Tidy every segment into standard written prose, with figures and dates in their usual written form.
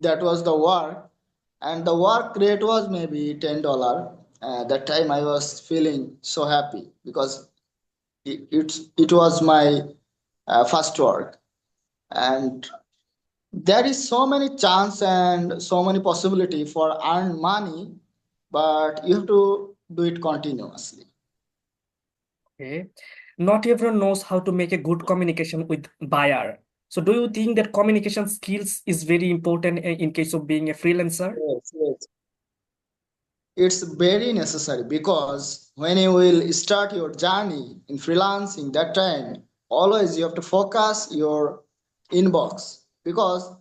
that was the work, and the work rate was maybe $10. That time I was feeling so happy because it was my first work, and there is so many chance and so many possibility for earn money, but you have to do it continuously. Okay. Not everyone knows how to make a good communication with buyer. So do you think that communication skills is very important in case of being a freelancer? Yes, yes. It's very necessary because when you will start your journey in freelancing, that time always you have to focus your inbox because,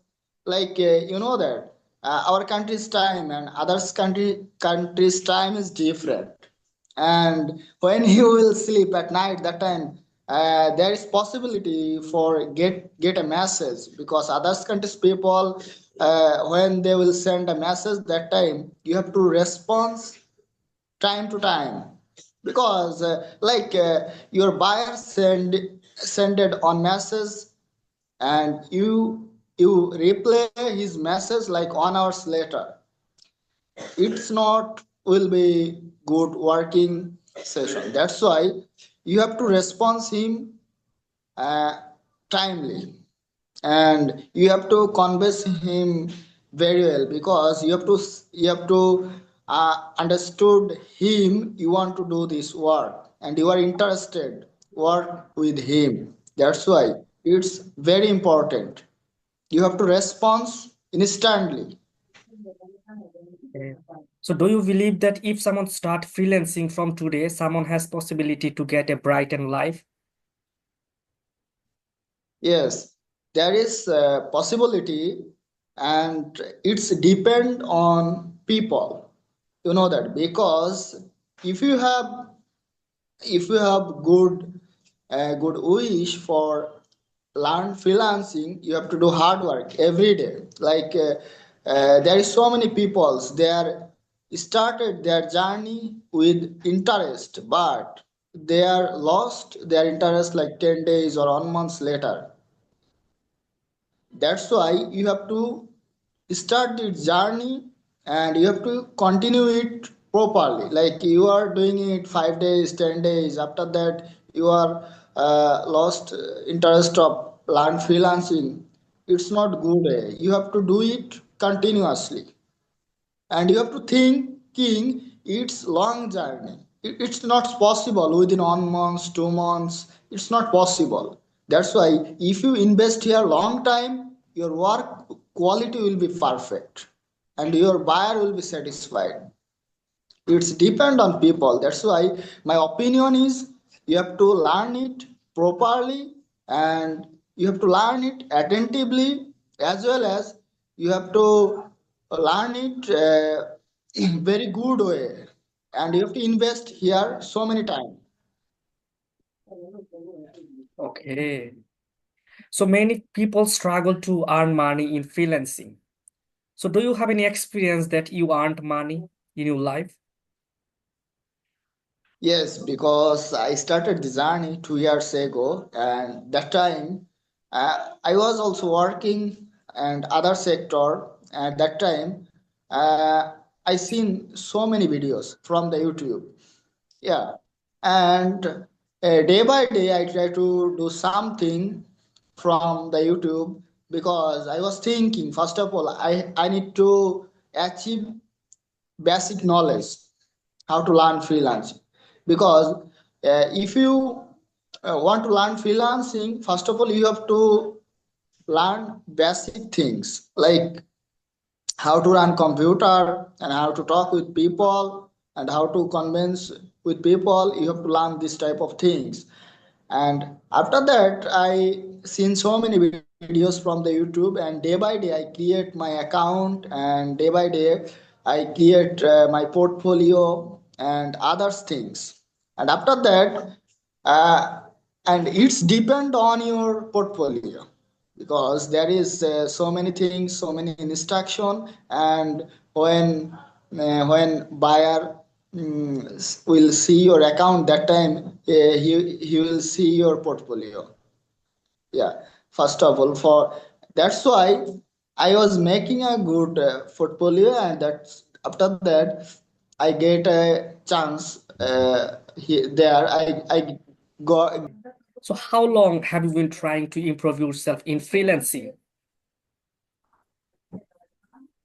like you know that our country's time and others country's time is different, and when you will sleep at night, that time there is possibility for get a message because others countries people when they will send a message, that time you have to respond time to time because your buyer send it on message, and you replay his message like 1 hours later. It's not will be good working session. That's why you have to respond him uh, timely, and you have to convince him very well because you have to understood him. You want to do this work and you are interested work with him. That's why it's very important. You have to respond instantly. Okay. So do you believe that if someone start freelancing from today, someone has possibility to get a brightened life? Yes, there is a possibility, and it's depend on people. You know that because if you have if you have good wish for learn freelancing, you have to do hard work every day. There is so many peoples they are started their journey with interest, but they are lost their interest like 10 days or 1 month later. That's why you have to start the journey and you have to continue it properly. Like you are doing it 5 days, 10 days. After that, you are lost interest of learn freelancing. It's not good. You have to do it continuously, and you have to thinking it's long journey. It's not possible within 1 month 2 months. It's not possible. That's why if you invest here long time, your work quality will be perfect and your buyer will be satisfied. It's depend on people. That's why my opinion is you have to learn it properly, and you have to learn it attentively, as well as you have to learn it in very good way, and you have to invest here so many times. Okay. So many people struggle to earn money in freelancing. So do you have any experience that you earned money in your life? Yes, because I started the journey 2 years ago, and that time I was also working and other sector. At that time, I seen so many videos from the YouTube. Yeah, and day by day I try to do something from the YouTube because I was thinking first of all I need to achieve basic knowledge how to learn freelancing because if you want to learn freelancing, first of all you have to learn basic things like how to run computer and how to talk with people and how to convince with people. You have to learn this type of things, and after that I seen so many videos from the YouTube, and day by day I create my account, and day by day I create my portfolio and others things. And after that uh, and it's depend on your portfolio because there is so many things, so many instruction, and when buyer will see your account, that time he will see your portfolio. Yeah, first of all, for that's why I was making a good portfolio, and that's after that I get a chance there. I got. So how long have you been trying to improve yourself in freelancing?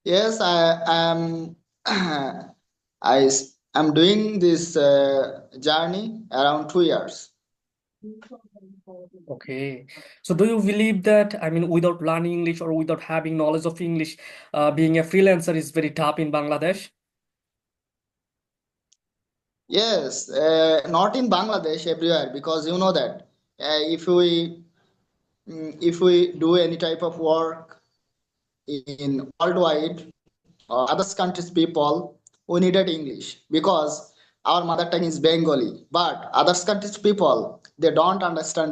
Yes, I am. I'm doing this journey around 2 years. Okay. So do you believe that, I mean, without learning English or without having knowledge of English, being a freelancer is very tough in Bangladesh? Yes, not in Bangladesh, everywhere, because you know that if we do any type of work in worldwide or others countries people, we needed English because our mother tongue is Bengali, but others countries people they don't understand